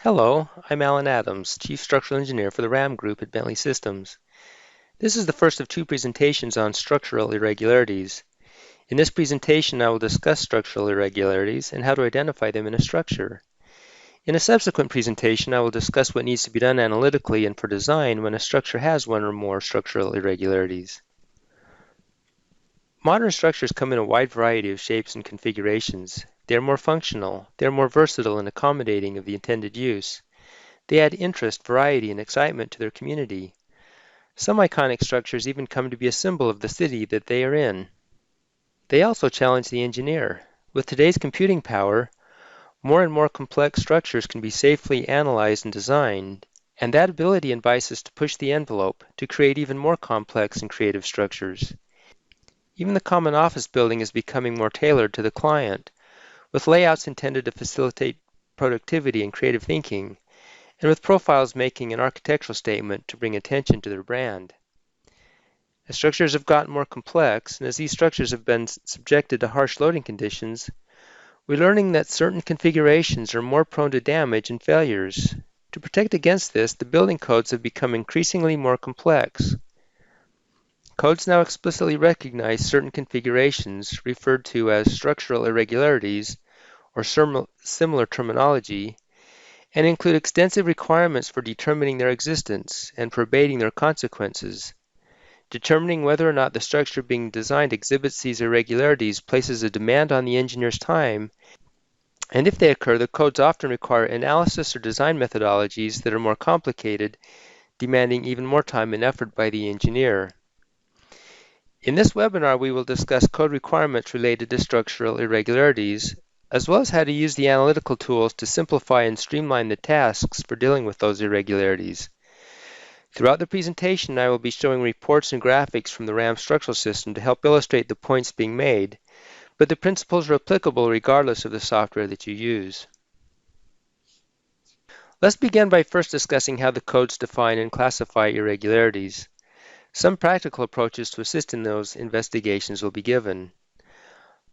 Hello, I'm Alan Adams, Chief Structural Engineer for the RAM Group at Bentley Systems. This is the first of two presentations on structural irregularities. In this presentation, I will discuss structural irregularities and how to identify them in a structure. In a subsequent presentation, I will discuss what needs to be done analytically and for design when a structure has one or more structural irregularities. Modern structures come in a wide variety of shapes and configurations. They are more functional, they are more versatile and accommodating of the intended use. They add interest, variety, and excitement to their community. Some iconic structures even come to be a symbol of the city that they are in. They also challenge the engineer. With today's computing power, more and more complex structures can be safely analyzed and designed, and that ability invites us to push the envelope to create even more complex and creative structures. Even the common office building is becoming more tailored to the client, with layouts intended to facilitate productivity and creative thinking, and with profiles making an architectural statement to bring attention to their brand. As structures have gotten more complex, and as these structures have been subjected to harsh loading conditions, we're learning that certain configurations are more prone to damage and failures. To protect against this, the building codes have become increasingly more complex. Codes now explicitly recognize certain configurations, referred to as structural irregularities, or similar terminology, and include extensive requirements for determining their existence and for abating their consequences. Determining whether or not the structure being designed exhibits these irregularities places a demand on the engineer's time, and if they occur, the codes often require analysis or design methodologies that are more complicated, demanding even more time and effort by the engineer. In this webinar, we will discuss code requirements related to structural irregularities, as well as how to use the analytical tools to simplify and streamline the tasks for dealing with those irregularities. Throughout the presentation, I will be showing reports and graphics from the RAM structural system to help illustrate the points being made, but the principles are applicable regardless of the software that you use. Let's begin by first discussing how the codes define and classify irregularities. Some practical approaches to assist in those investigations will be given.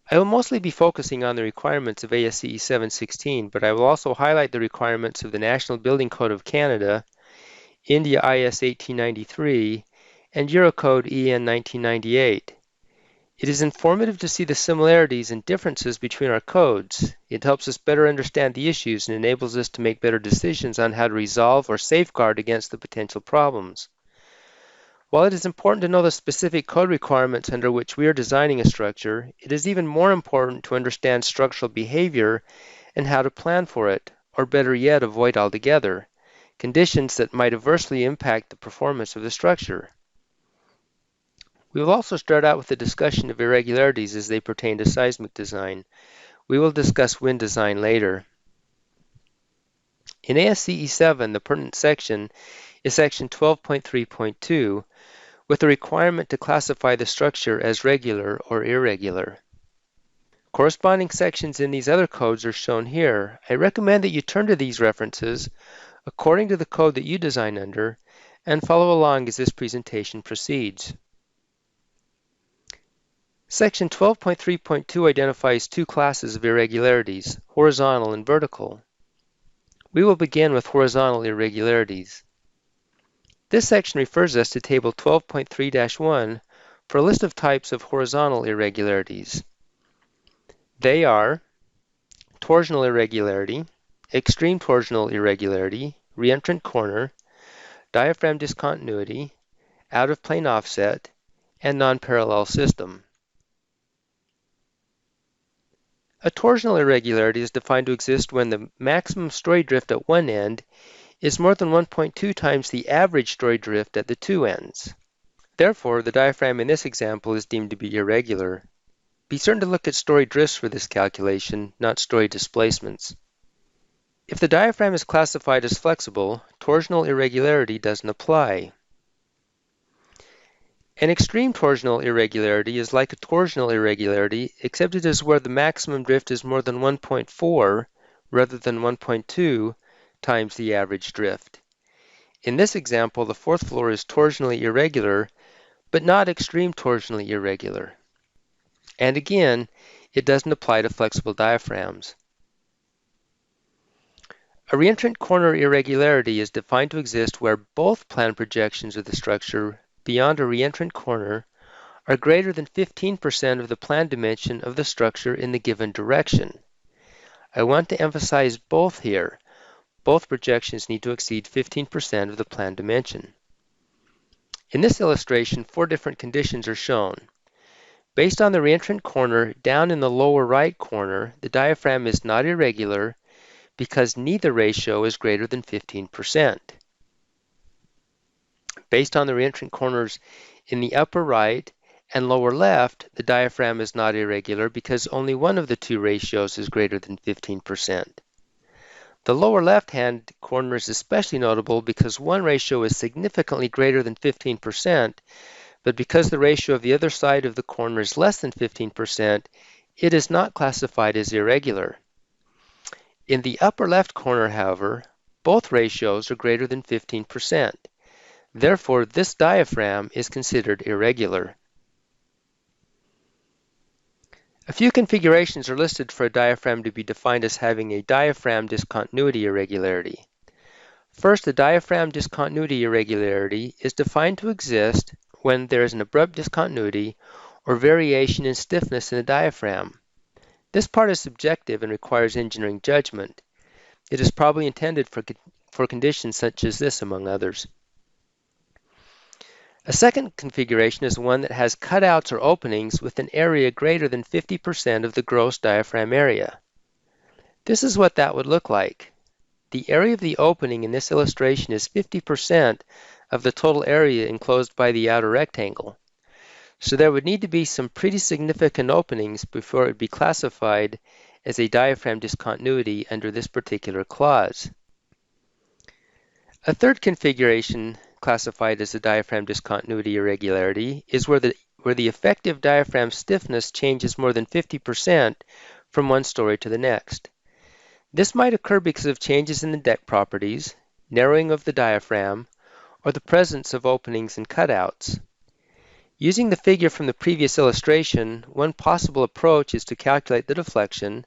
I will mostly be focusing on the requirements of ASCE 716, but I will also highlight the requirements of the National Building Code of Canada, India IS 1893, and Eurocode EN 1998. It is informative to see the similarities and differences between our codes. It helps us better understand the issues and enables us to make better decisions on how to resolve or safeguard against the potential problems. While it is important to know the specific code requirements under which we are designing a structure, it is even more important to understand structural behavior and how to plan for it, or better yet, avoid altogether, conditions that might adversely impact the performance of the structure. We will also start out with a discussion of irregularities as they pertain to seismic design. We will discuss wind design later. In ASCE 7, the pertinent section is section 12.3.2, with a requirement to classify the structure as regular or irregular. Corresponding sections in these other codes are shown here. I recommend that you turn to these references according to the code that you design under and follow along as this presentation proceeds. Section 12.3.2 identifies two classes of irregularities, horizontal and vertical. We will begin with horizontal irregularities. This section refers us to Table 12.3-1 for a list of types of horizontal irregularities. They are torsional irregularity, extreme torsional irregularity, reentrant corner, diaphragm discontinuity, out-of-plane offset, and non-parallel system. A torsional irregularity is defined to exist when the maximum story drift at one end is more than 1.2 times the average story drift at the two ends. Therefore, the diaphragm in this example is deemed to be irregular. Be certain to look at story drifts for this calculation, not story displacements. If the diaphragm is classified as flexible, torsional irregularity doesn't apply. An extreme torsional irregularity is like a torsional irregularity, except it is where the maximum drift is more than 1.4 rather than 1.2 times the average drift. In this example, the fourth floor is torsionally irregular, but not extreme torsionally irregular. And again, it doesn't apply to flexible diaphragms. A reentrant corner irregularity is defined to exist where both plan projections of the structure beyond a reentrant corner are greater than 15% of the plan dimension of the structure in the given direction. I want to emphasize both here. Both projections need to exceed 15% of the plan dimension. In this illustration, 4 different conditions are shown. Based on the reentrant corner down in the lower right corner, the diaphragm is not irregular because neither ratio is greater than 15%. Based on the reentrant corners in the upper right and lower left, the diaphragm is not irregular because only one of the two ratios is greater than 15%. The lower left-hand corner is especially notable because one ratio is significantly greater than 15%, but because the ratio of the other side of the corner is less than 15%, it is not classified as irregular. In the upper left corner, however, both ratios are greater than 15%. Therefore, this diaphragm is considered irregular. A few configurations are listed for a diaphragm to be defined as having a diaphragm discontinuity irregularity. First, a diaphragm discontinuity irregularity is defined to exist when there is an abrupt discontinuity or variation in stiffness in the diaphragm. This part is subjective and requires engineering judgment. It is probably intended for conditions such as this, among others. A second configuration is one that has cutouts or openings with an area greater than 50% of the gross diaphragm area. This is what that would look like. The area of the opening in this illustration is 50% of the total area enclosed by the outer rectangle. So there would need to be some pretty significant openings before it would be classified as a diaphragm discontinuity under this particular clause. A third configuration classified as a diaphragm discontinuity irregularity is where the effective diaphragm stiffness changes more than 50% from one story to the next. This might occur because of changes in the deck properties, narrowing of the diaphragm, or the presence of openings and cutouts. Using the figure from the previous illustration, one possible approach is to calculate the deflection,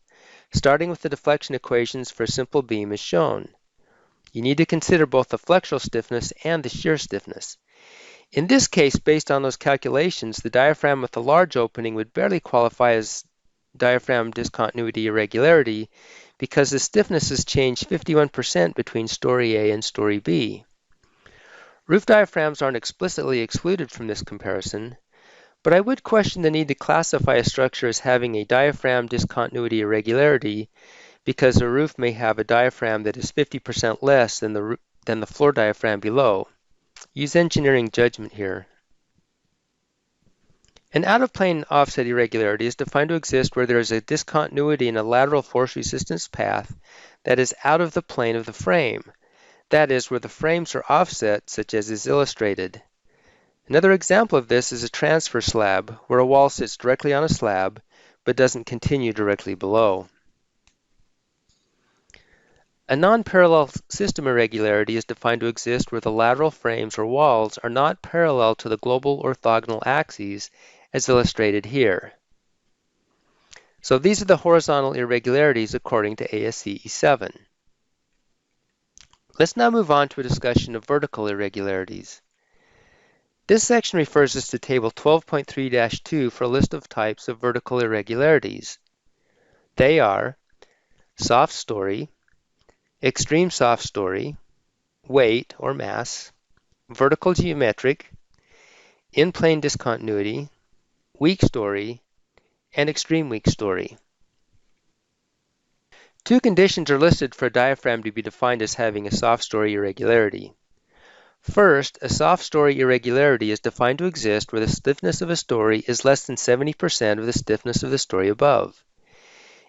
starting with the deflection equations for a simple beam as shown. You need to consider both the flexural stiffness and the shear stiffness. In this case, based on those calculations, the diaphragm with a large opening would barely qualify as diaphragm discontinuity irregularity because the stiffness has changed 51% between story A and story B. Roof diaphragms aren't explicitly excluded from this comparison, but I would question the need to classify a structure as having a diaphragm discontinuity irregularity because a roof may have a diaphragm that is 50% less than the floor diaphragm below. Use engineering judgment here. An out-of-plane offset irregularity is defined to exist where there is a discontinuity in a lateral force resistance path that is out of the plane of the frame. That is, where the frames are offset, such as is illustrated. Another example of this is a transfer slab, where a wall sits directly on a slab, but doesn't continue directly below. A non-parallel system irregularity is defined to exist where the lateral frames or walls are not parallel to the global orthogonal axes, as illustrated here. So these are the horizontal irregularities according to ASCE 7. Let's now move on to a discussion of vertical irregularities. This section refers us to Table 12.3-2 for a list of types of vertical irregularities. They are soft story, extreme soft story, weight or mass, vertical geometric, in-plane discontinuity, weak story, and extreme weak story. Two conditions are listed for a diaphragm to be defined as having a soft story irregularity. First, a soft story irregularity is defined to exist where the stiffness of a story is less than 70% of the stiffness of the story above.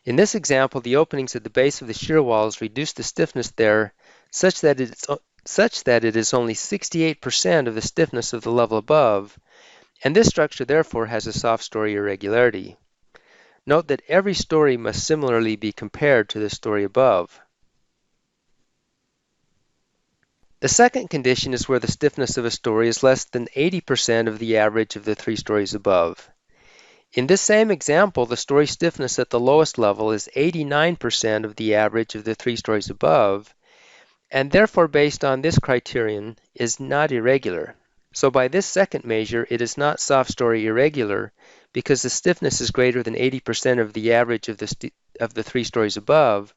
In this example, the openings at the base of the shear walls reduce the stiffness there such that it is only 68% of the stiffness of the level above, and this structure therefore has a soft story irregularity. Note that every story must similarly be compared to the story above. The second condition is where the stiffness of a story is less than 80% of the average of the 3 stories above. In this same example, the story stiffness at the lowest level is 89% of the average of the 3 stories above, and therefore based on this criterion is not irregular. So by this second measure, it is not soft story irregular because the stiffness is greater than 80% of the average of the 3 stories above,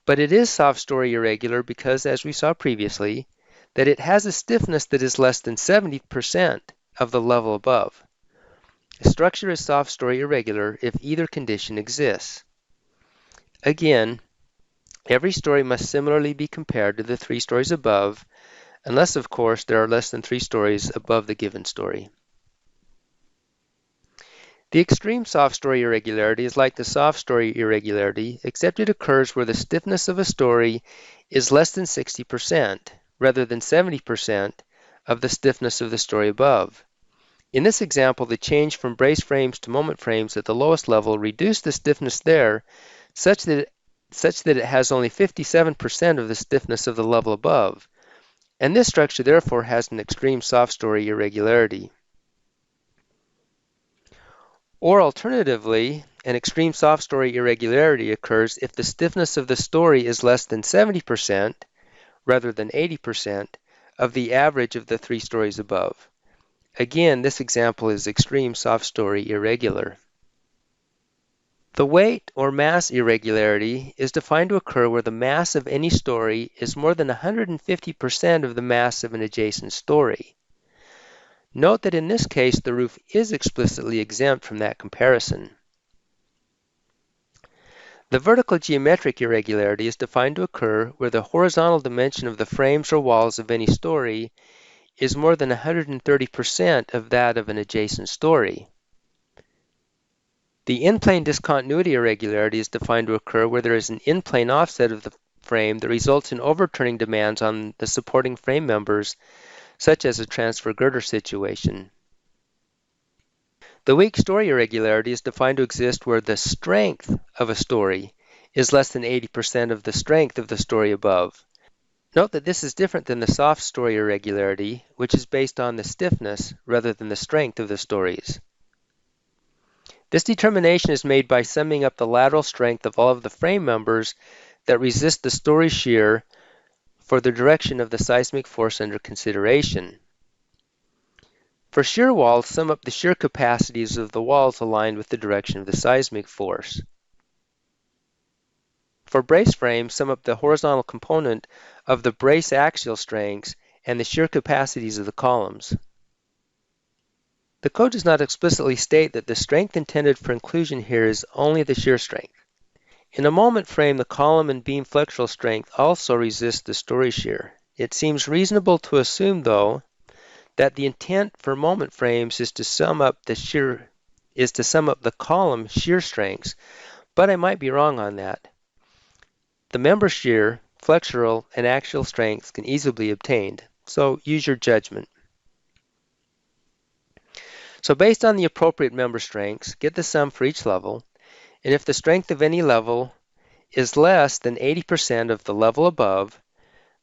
but it is soft story irregular because, as we saw previously, that it has a stiffness that is less than 70% of the level above. A structure is soft story irregular if either condition exists. Again, every story must similarly be compared to the 3 stories above, unless, of course, there are less than 3 stories above the given story. The extreme soft story irregularity is like the soft story irregularity, except it occurs where the stiffness of a story is less than 60%, rather than 70% of the stiffness of the story above. In this example, the change from brace frames to moment frames at the lowest level reduced the stiffness there such that it has only 57% of the stiffness of the level above, and this structure therefore has an extreme soft story irregularity. Or alternatively, an extreme soft story irregularity occurs if the stiffness of the story is less than 70%, rather than 80%, of the average of the 3 stories above. Again, this example is extreme soft story irregular. The weight or mass irregularity is defined to occur where the mass of any story is more than 150% of the mass of an adjacent story. Note that in this case, the roof is explicitly exempt from that comparison. The vertical geometric irregularity is defined to occur where the horizontal dimension of the frames or walls of any story is more than 130% of that of an adjacent story. The in-plane discontinuity irregularity is defined to occur where there is an in-plane offset of the frame that results in overturning demands on the supporting frame members, such as a transfer girder situation. The weak story irregularity is defined to exist where the strength of a story is less than 80% of the strength of the story above. Note that this is different than the soft story irregularity, which is based on the stiffness rather than the strength of the stories. This determination is made by summing up the lateral strength of all of the frame members that resist the story shear for the direction of the seismic force under consideration. For shear walls, sum up the shear capacities of the walls aligned with the direction of the seismic force. For brace frames, sum up the horizontal component of the brace axial strengths and the shear capacities of the columns. The code does not explicitly state that the strength intended for inclusion here is only the shear strength. In a moment frame, the column and beam flexural strength also resist the story shear. It seems reasonable to assume, though, that the intent for moment frames is to sum up the column shear strengths, but I might be wrong on that. The member shear, flexural, and axial strengths can easily be obtained, so use your judgment. So based on the appropriate member strengths, get the sum for each level, and if the strength of any level is less than 80% of the level above,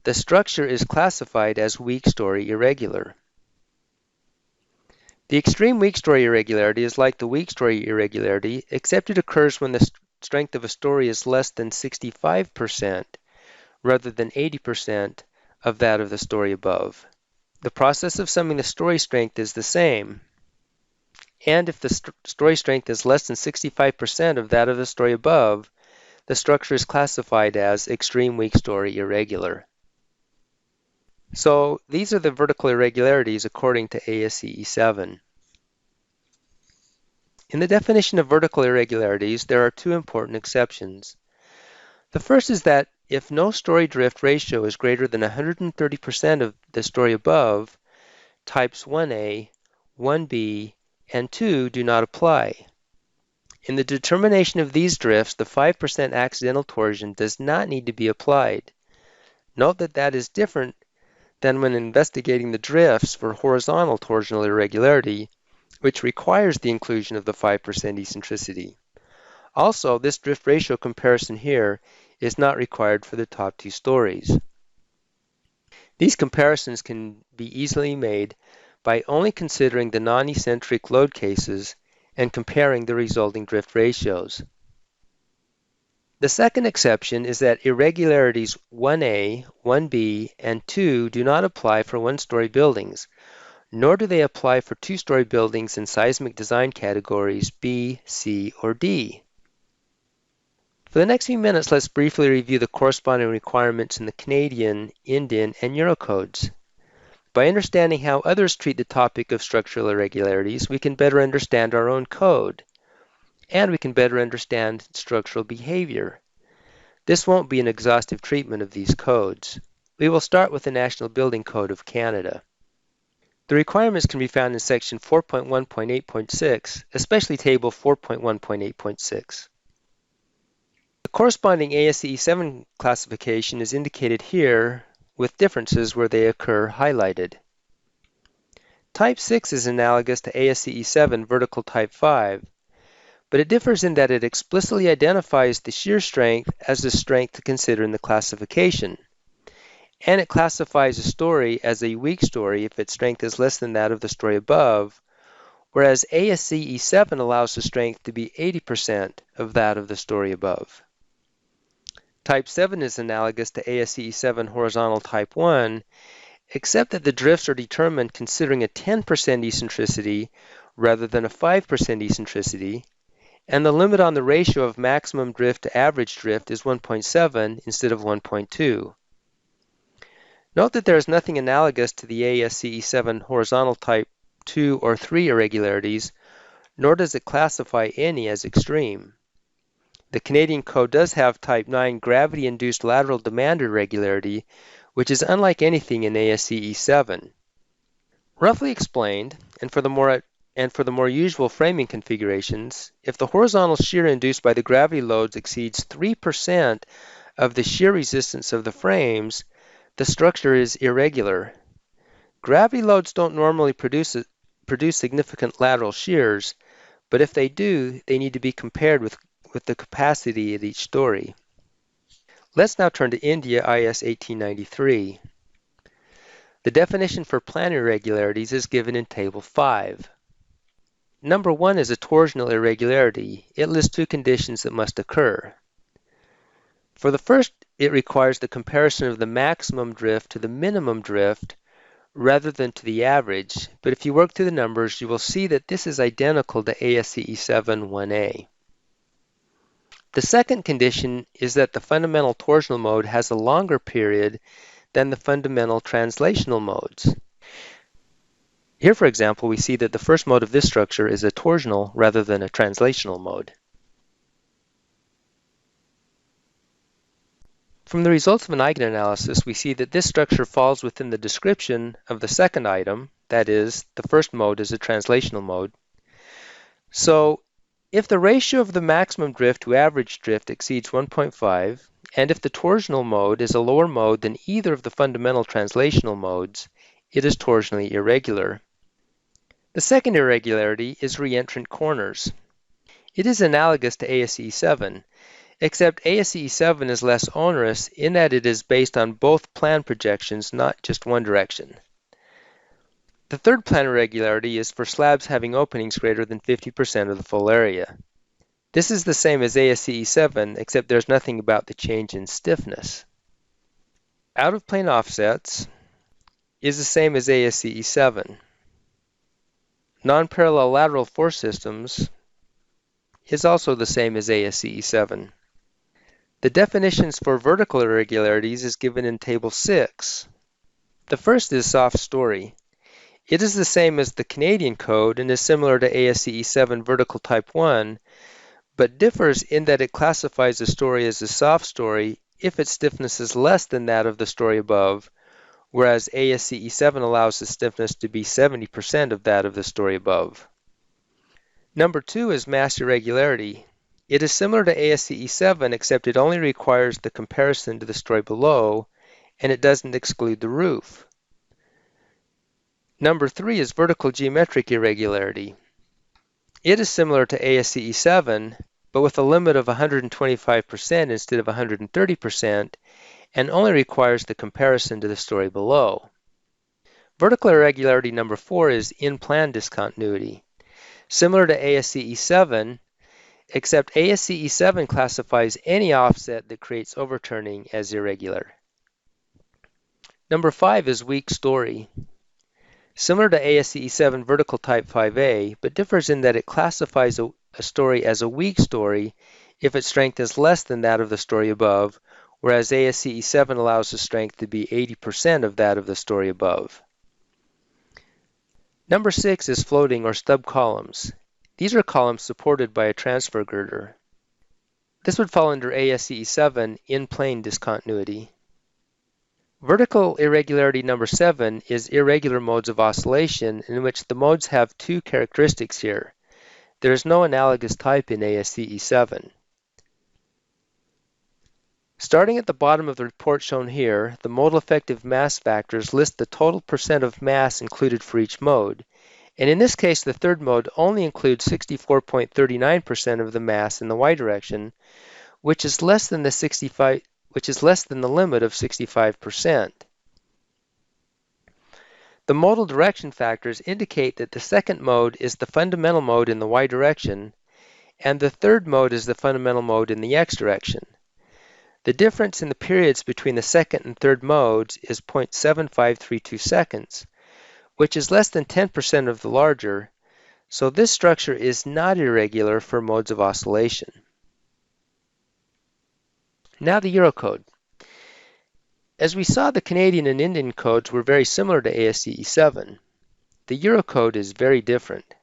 the structure is classified as weak story irregular. The extreme weak story irregularity is like the weak story irregularity, except it occurs when the strength of a story is less than 65% rather than 80% of that of the story above. The process of summing the story strength is the same, and if the story strength is less than 65% of that of the story above, the structure is classified as extreme weak story irregular. So these are the vertical irregularities according to ASCE 7. In the definition of vertical irregularities, there are 2 important exceptions. The first is that if no story drift ratio is greater than 130% of the story above, types 1A, 1B, and 2 do not apply. In the determination of these drifts, the 5% accidental torsion does not need to be applied. Note that that is different than when investigating the drifts for horizontal torsional irregularity, which requires the inclusion of the 5% eccentricity. Also, this drift ratio comparison here is not required for the top 2 stories. These comparisons can be easily made by only considering the non-eccentric load cases and comparing the resulting drift ratios. The second exception is that irregularities 1A, 1B, and 2 do not apply for one-story buildings, nor do they apply for two-story buildings in seismic design categories B, C, or D. For the next few minutes, let's briefly review the corresponding requirements in the Canadian, Indian, and Euro codes. By understanding how others treat the topic of structural irregularities, we can better understand our own code, and we can better understand structural behavior. This won't be an exhaustive treatment of these codes. We will start with the National Building Code of Canada. The requirements can be found in section 4.1.8.6, especially table 4.1.8.6. The corresponding ASCE 7 classification is indicated here with differences where they occur highlighted. Type 6 is analogous to ASCE 7 vertical type 5, but it differs in that it explicitly identifies the shear strength as the strength to consider in the classification, and it classifies a story as a weak story if its strength is less than that of the story above, whereas ASCE 7 allows the strength to be 80% of that of the story above. Type 7 is analogous to ASCE 7 horizontal type 1, except that the drifts are determined considering a 10% eccentricity rather than a 5% eccentricity, and the limit on the ratio of maximum drift to average drift is 1.7 instead of 1.2. Note that there is nothing analogous to the ASCE 7 horizontal type 2 or 3 irregularities, nor does it classify any as extreme. The Canadian Code does have type 9 gravity-induced lateral demand irregularity, which is unlike anything in ASCE 7. Roughly explained, and for the more usual framing configurations, if the horizontal shear induced by the gravity loads exceeds 3% of the shear resistance of the frames, the structure is irregular. Gravity loads don't normally produce significant lateral shears, but if they do, they need to be compared with the capacity at each story. Let's now turn to India IS 1893. The definition for plan irregularities is given in Table 5. Number 1 is a torsional irregularity. It lists two conditions that must occur. For the first, it requires the comparison of the maximum drift to the minimum drift rather than to the average, but if you work through the numbers, you will see that this is identical to ASCE 7 1A. The second condition is that the fundamental torsional mode has a longer period than the fundamental translational modes. Here, for example, we see that the first mode of this structure is a torsional rather than a translational mode. From the results of an eigenanalysis, we see that this structure falls within the description of the second item, that is, the first mode is a translational mode. So, if the ratio of the maximum drift to average drift exceeds 1.5, and if the torsional mode is a lower mode than either of the fundamental translational modes, it is torsionally irregular. The second irregularity is reentrant corners. It is analogous to ASCE 7, except ASCE 7 is less onerous in that it is based on both plan projections, not just one direction. The third plan irregularity is for slabs having openings greater than 50% of the full area. This is the same as ASCE 7, except there's nothing about the change in stiffness. Out-of-plane offsets is the same as ASCE 7. Non-parallel lateral force systems is also the same as ASCE 7. The definitions for vertical irregularities is given in Table 6. The first is soft story. It is the same as the Canadian Code and is similar to ASCE 7 vertical type 1, but differs in that it classifies a story as a soft story if its stiffness is less than that of the story above, whereas ASCE 7 allows the stiffness to be 70% of that of the story above. Number 2 is mass irregularity. It is similar to ASCE 7, except it only requires the comparison to the story below, and it doesn't exclude the roof. Number 3 is vertical geometric irregularity. It is similar to ASCE 7, but with a limit of 125% instead of 130%, and only requires the comparison to the story below. Vertical irregularity number 4 is in-plan discontinuity. Similar to ASCE 7, except ASCE 7 classifies any offset that creates overturning as irregular. Number 5 is weak story. Similar to ASCE 7 vertical type 5A, but differs in that it classifies a story as a weak story if its strength is less than that of the story above, whereas ASCE 7 allows the strength to be 80% of that of the story above. Number 6 is floating or stub columns. These are columns supported by a transfer girder. This would fall under ASCE 7 in-plane discontinuity. Vertical irregularity number 7 is irregular modes of oscillation, in which the modes have two characteristics here. There is no analogous type in ASCE 7. Starting at the bottom of the report shown here, the modal effective mass factors list the total percent of mass included for each mode, and in this case the third mode only includes 64.39% of the mass in the y direction, which is less than the limit of 65%. The modal direction factors indicate that the second mode is the fundamental mode in the y direction, and the third mode is the fundamental mode in the x direction. The difference in the periods between the second and third modes is 0.7532 seconds, which is less than 10% of the larger, so this structure is not irregular for modes of oscillation. Now the Eurocode. As we saw, the Canadian and Indian codes were very similar to ASCE 7. The Eurocode is very different.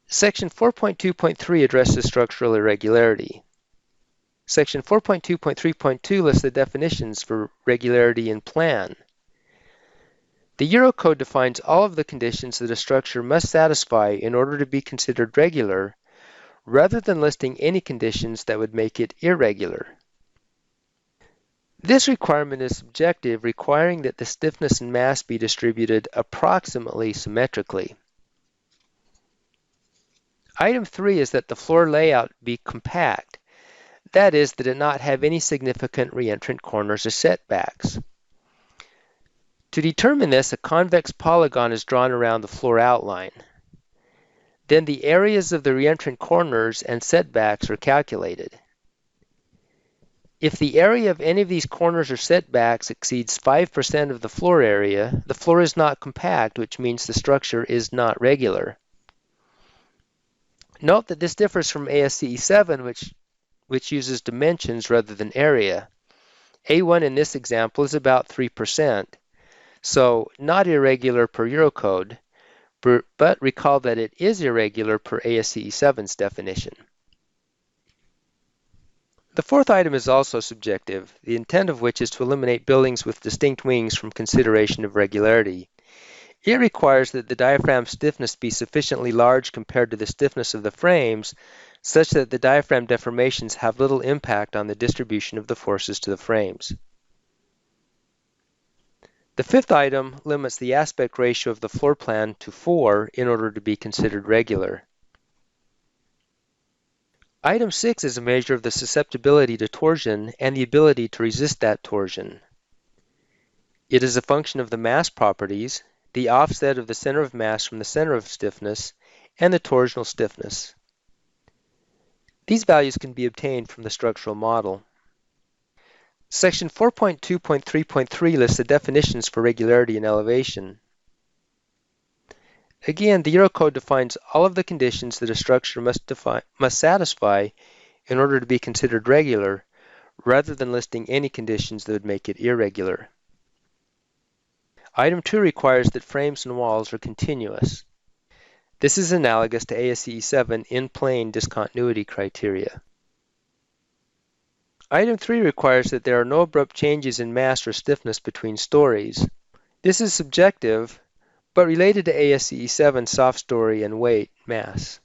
Section 4.2.3 addresses structural irregularity. Section 4.2.3.2 lists the definitions for regularity in plan. The Eurocode defines all of the conditions that a structure must satisfy in order to be considered regular, rather than listing any conditions that would make it irregular. This requirement is subjective, requiring that the stiffness and mass be distributed approximately symmetrically. Item 3 is that the floor layout be compact, that is, that it not have any significant reentrant corners or setbacks. To determine this, a convex polygon is drawn around the floor outline. Then the areas of the reentrant corners and setbacks are calculated. If the area of any of these corners or setbacks exceeds 5% of the floor area, the floor is not compact, which means the structure is not regular. Note that this differs from ASCE 7, which uses dimensions rather than area. A1 in this example is about 3%, so not irregular per Eurocode, but recall that it is irregular per ASCE 7's definition. The fourth item is also subjective, the intent of which is to eliminate buildings with distinct wings from consideration of regularity. It requires that the diaphragm stiffness be sufficiently large compared to the stiffness of the frames, such that the diaphragm deformations have little impact on the distribution of the forces to the frames. The fifth item limits the aspect ratio of the floor plan to 4 in order to be considered regular. Item 6 is a measure of the susceptibility to torsion and the ability to resist that torsion. It is a function of the mass properties, the offset of the center of mass from the center of stiffness, and the torsional stiffness. These values can be obtained from the structural model. Section 4.2.3.3 lists the definitions for regularity and elevation. Again, the Eurocode defines all of the conditions that a structure must satisfy in order to be considered regular, rather than listing any conditions that would make it irregular. Item 2 requires that frames and walls are continuous. This is analogous to ASCE 7 in-plane discontinuity criteria. Item 3 requires that there are no abrupt changes in mass or stiffness between stories. This is subjective, but related to ASCE 7 soft story and weight mass.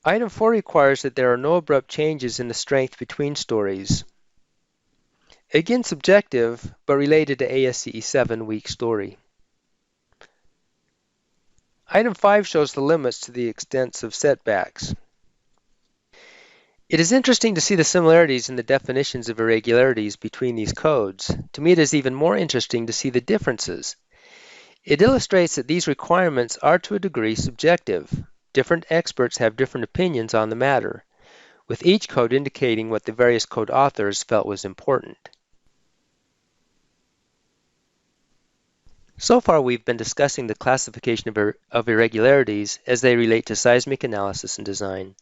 Item 4 requires that there are no abrupt changes in the strength between stories. Again subjective, but related to ASCE 7 weak story. Item 5 shows the limits to the extents of setbacks. It is interesting to see the similarities in the definitions of irregularities between these codes. To me, it is even more interesting to see the differences. It illustrates that these requirements are to a degree subjective. different experts have different opinions on the matter, with each code indicating what the various code authors felt was important. So far, we've been discussing the classification of irregularities as they relate to seismic analysis and design.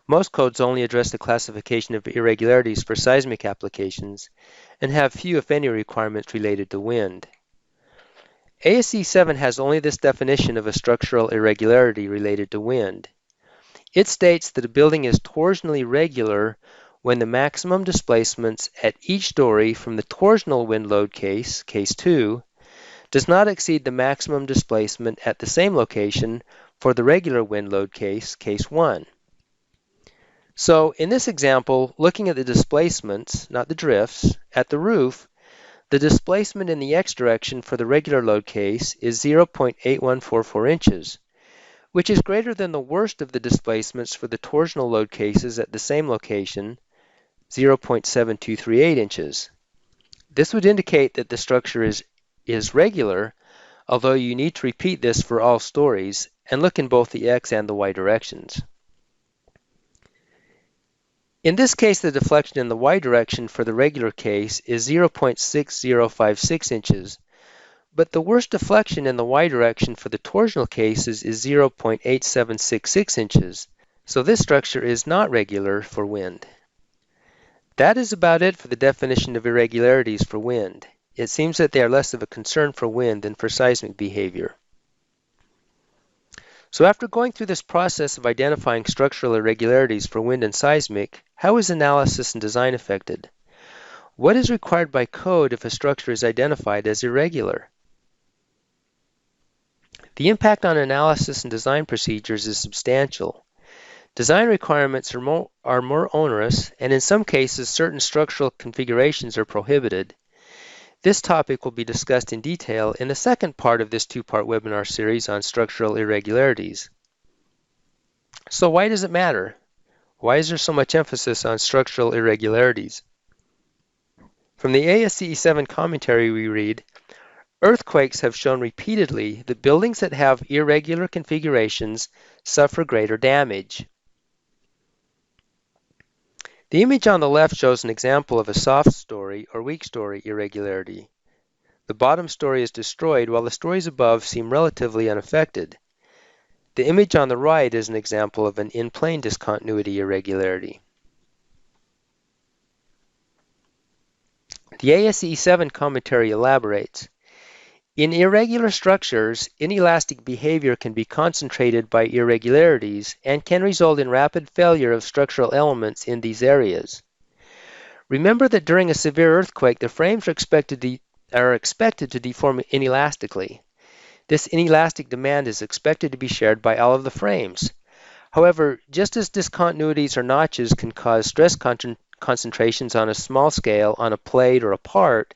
Most codes only address the classification of irregularities for seismic applications and have few, if any, requirements related to wind. ASCE 7 has only this definition of a structural irregularity related to wind. It states that a building is torsionally regular when the maximum displacements at each story from the torsional wind load case, case 2, does not exceed the maximum displacement at the same location for the regular wind load case, case 1. So in this example, looking at the displacements, not the drifts, at the roof, the displacement in the x direction for the regular load case is 0.8144 inches, which is greater than the worst of the displacements for the torsional load cases at the same location, 0.7238 inches. This would indicate that the structure is regular, although you need to repeat this for all stories and look in both the x and the y directions. In this case, the deflection in the y direction for the regular case is 0.6056 inches, but the worst deflection in the y direction for the torsional cases is 0.8766 inches, so this structure is not regular for wind. That is about it for the definition of irregularities for wind. It seems that they are less of a concern for wind than for seismic behavior. So after going through this process of identifying structural irregularities for wind and seismic, how is analysis and design affected? What is required by code if a structure is identified as irregular? The impact on analysis and design procedures is substantial. Design requirements are more onerous, and in some cases, certain structural configurations are prohibited. This topic will be discussed in detail in the second part of this two-part webinar series on structural irregularities. So why does it matter? Why is there so much emphasis on structural irregularities? From the ASCE 7 commentary we read, earthquakes have shown repeatedly that buildings that have irregular configurations suffer greater damage. The image on the left shows an example of a soft story or weak story irregularity. The bottom story is destroyed while the stories above seem relatively unaffected. The image on the right is an example of an in-plane discontinuity irregularity. The ASCE 7 commentary elaborates. In irregular structures, inelastic behavior can be concentrated by irregularities and can result in rapid failure of structural elements in these areas. Remember that during a severe earthquake, the frames are expected to deform inelastically. This inelastic demand is expected to be shared by all of the frames. However, just as discontinuities or notches can cause stress concentrations on a small scale on a plate or a part,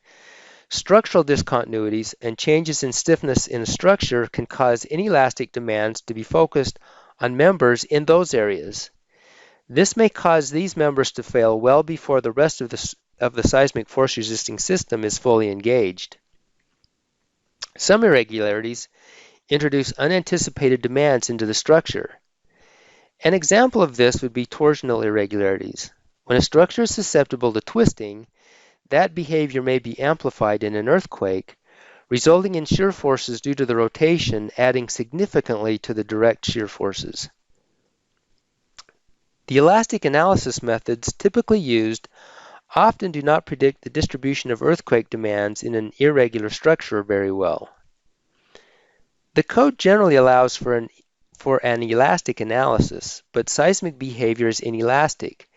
structural discontinuities and changes in stiffness in a structure can cause inelastic demands to be focused on members in those areas. This may cause these members to fail well before the rest of the seismic force resisting system is fully engaged. Some irregularities introduce unanticipated demands into the structure. An example of this would be torsional irregularities. When a structure is susceptible to twisting, that behavior may be amplified in an earthquake, resulting in shear forces due to the rotation adding significantly to the direct shear forces. The elastic analysis methods typically used often do not predict the distribution of earthquake demands in an irregular structure very well. The code generally allows for an elastic analysis, but seismic behavior is inelastic.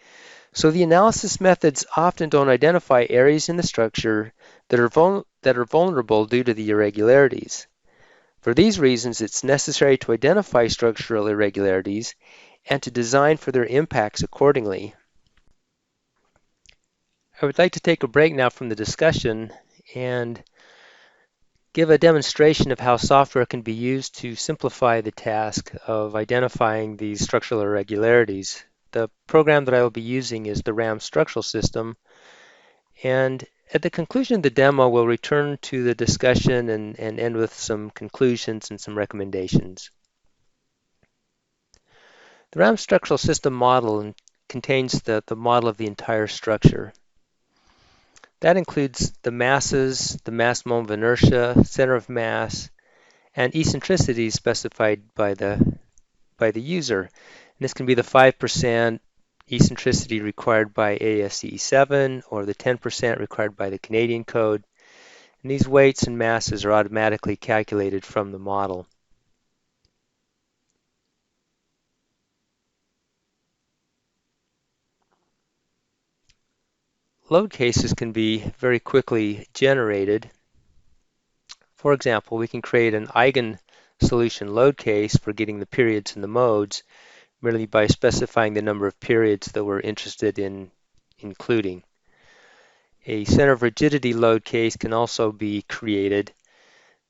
So the analysis methods often don't identify areas in the structure that are vulnerable due to the irregularities. For these reasons, it's necessary to identify structural irregularities and to design for their impacts accordingly. I would like to take a break now from the discussion and give a demonstration of how software can be used to simplify the task of identifying these structural irregularities. The program that I will be using is the RAM structural system, and at the conclusion of the demo we'll return to the discussion and end with some conclusions and some recommendations. The round structural system model contains the model of the entire structure. That includes the masses, the mass moment of inertia, center of mass, and eccentricities specified by the user. And this can be the 5% eccentricity required by ASCE 7 or the 10% required by the Canadian code. And these weights and masses are automatically calculated from the model. Load cases can be very quickly generated. For example, we can create an eigen-solution load case for getting the periods and the modes merely by specifying the number of periods that we're interested in including. A center of rigidity load case can also be created,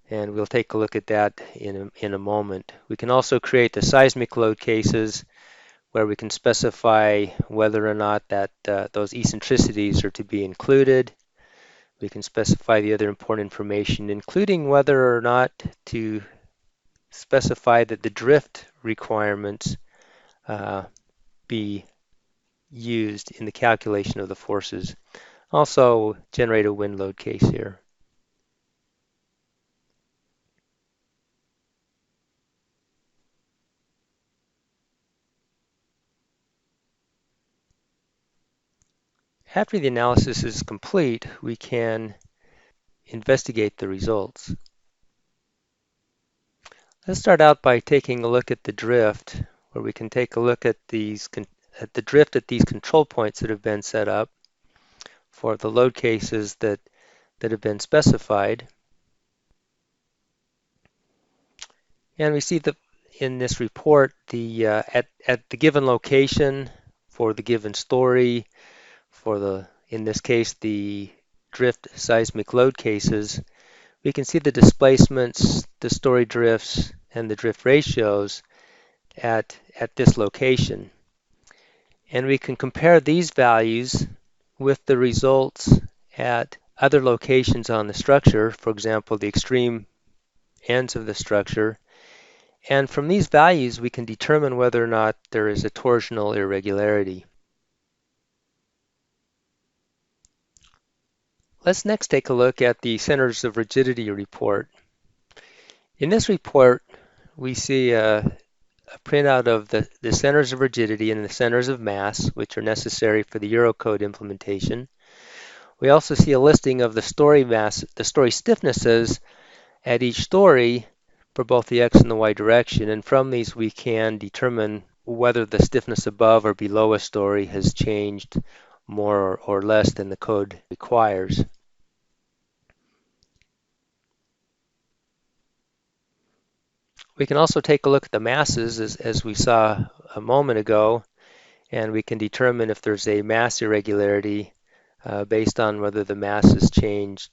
and we'll take a look at that in a moment. We can also create the seismic load cases where we can specify whether or not that those eccentricities are to be included. We can specify the other important information, including whether or not to specify that the drift requirements be used in the calculation of the forces. Also generate a wind load case here. After the analysis is complete, we can investigate the results. Let's start out by taking a look at the drift, where we can take a look at the drift at these control points that have been set up for the load cases that have been specified. And we see that in this report, at the given location for the given story, in this case, the drift seismic load cases, we can see the displacements, the story drifts, and the drift ratios at this location. And we can compare these values with the results at other locations on the structure, for example, the extreme ends of the structure. And from these values, we can determine whether or not there is a torsional irregularity. Let's next take a look at the centers of rigidity report. In this report, we see a printout of the centers of rigidity and the centers of mass, which are necessary for the Eurocode implementation. We also see a listing of the story stiffnesses at each story for both the x and the y direction, and from these we can determine whether the stiffness above or below a story has changed more or less than the code requires. We can also take a look at the masses as we saw a moment ago, and we can determine if there's a mass irregularity based on whether the mass has changed.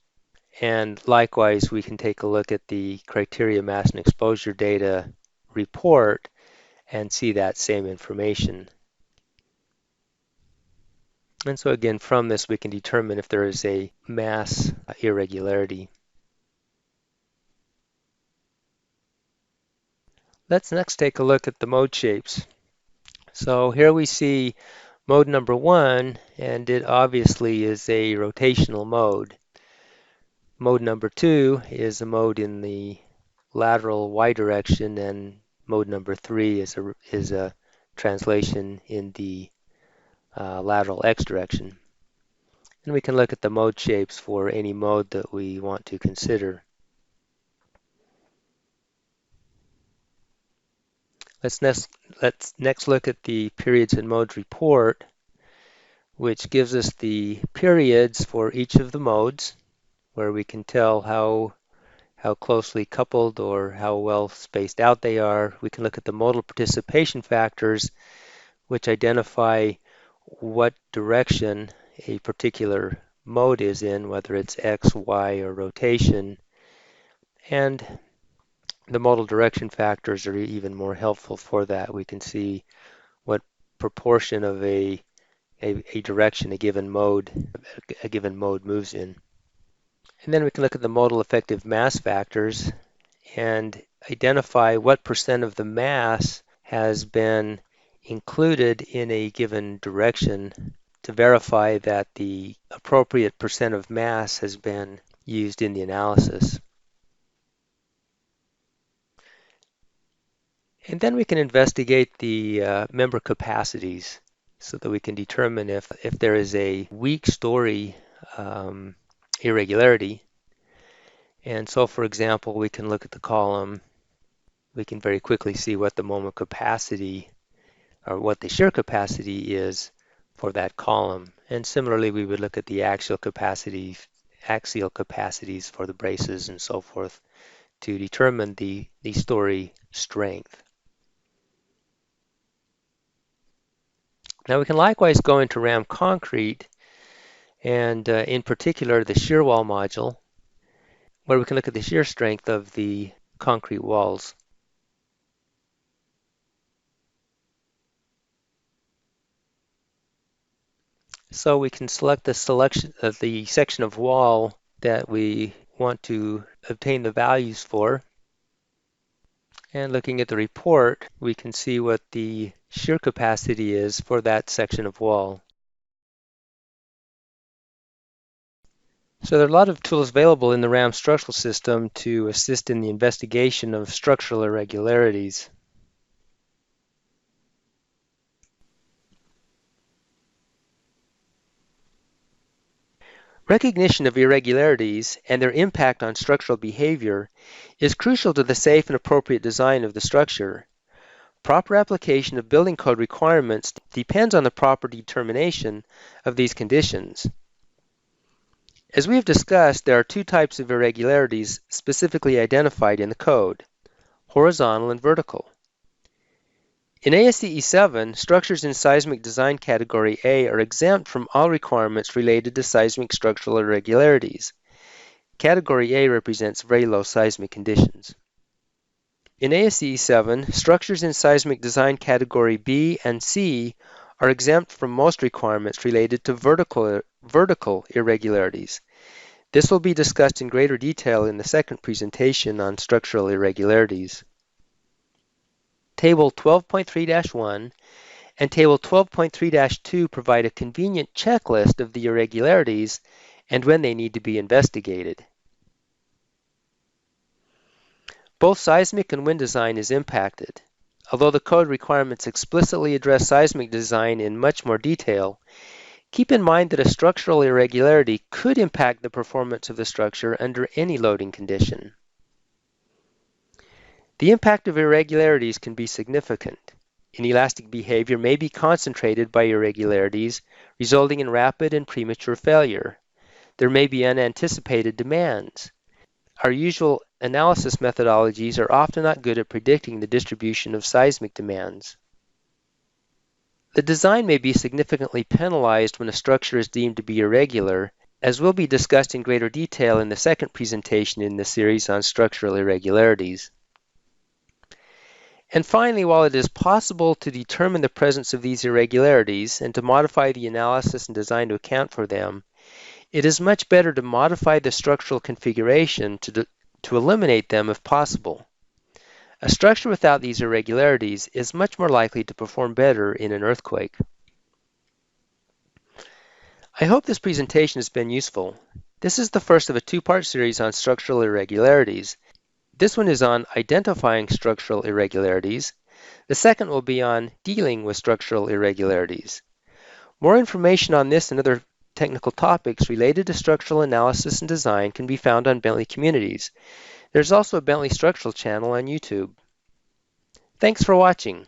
And likewise, we can take a look at the criteria mass and exposure data report and see that same information. And so again, from this, we can determine if there is a mass irregularity. Let's next take a look at the mode shapes. So here we see mode number 1, and it obviously is a rotational mode. Mode number 2 is a mode in the lateral y direction, and mode number 3 is a translation in the lateral x direction. And we can look at the mode shapes for any mode that we want to consider. Let's next look at the periods and modes report, which gives us the periods for each of the modes, where we can tell how closely coupled or how well spaced out they are. We can look at the modal participation factors, which identify what direction a particular mode is in, whether it's X, Y, or rotation. And the modal direction factors are even more helpful for that. We can see what proportion of a direction a given mode moves in. And then we can look at the modal effective mass factors and identify what percent of the mass has been included in a given direction to verify that the appropriate percent of mass has been used in the analysis. And then we can investigate the member capacities so that we can determine if there is a weak story irregularity. And so, for example, we can look at the column. We can very quickly see what the moment capacity or what the shear capacity is for that column. And similarly, we would look at the axial capacities for the braces and so forth to determine the story strength. Now we can likewise go into RAM concrete and in particular the shear wall module, where we can look at the shear strength of the concrete walls. So we can select the section of wall that we want to obtain the values for. And looking at the report, we can see what the shear capacity is for that section of wall. So there are a lot of tools available in the RAM structural system to assist in the investigation of structural irregularities. Recognition of irregularities and their impact on structural behavior is crucial to the safe and appropriate design of the structure. Proper application of building code requirements depends on the proper determination of these conditions. As we have discussed, there are two types of irregularities specifically identified in the code: horizontal and vertical. In ASCE 7, structures in seismic design category A are exempt from all requirements related to seismic structural irregularities. Category A represents very low seismic conditions. In ASCE 7, structures in seismic design category B and C are exempt from most requirements related to vertical irregularities. This will be discussed in greater detail in the second presentation on structural irregularities. Table 12.3-1 and Table 12.3-2 provide a convenient checklist of the irregularities and when they need to be investigated. Both seismic and wind design is impacted. Although the code requirements explicitly address seismic design in much more detail, keep in mind that a structural irregularity could impact the performance of the structure under any loading condition. The impact of irregularities can be significant. Inelastic behavior may be concentrated by irregularities, resulting in rapid and premature failure. There may be unanticipated demands. Our usual analysis methodologies are often not good at predicting the distribution of seismic demands. The design may be significantly penalized when a structure is deemed to be irregular, as will be discussed in greater detail in the second presentation in the series on structural irregularities. And finally, while it is possible to determine the presence of these irregularities and to modify the analysis and design to account for them, it is much better to modify the structural configuration to eliminate them if possible. A structure without these irregularities is much more likely to perform better in an earthquake. I hope this presentation has been useful. This is the first of a two-part series on structural irregularities. This one is on identifying structural irregularities. The second will be on dealing with structural irregularities. More information on this and other technical topics related to structural analysis and design can be found on Bentley Communities. There's also a Bentley Structural channel on YouTube. Thanks for watching.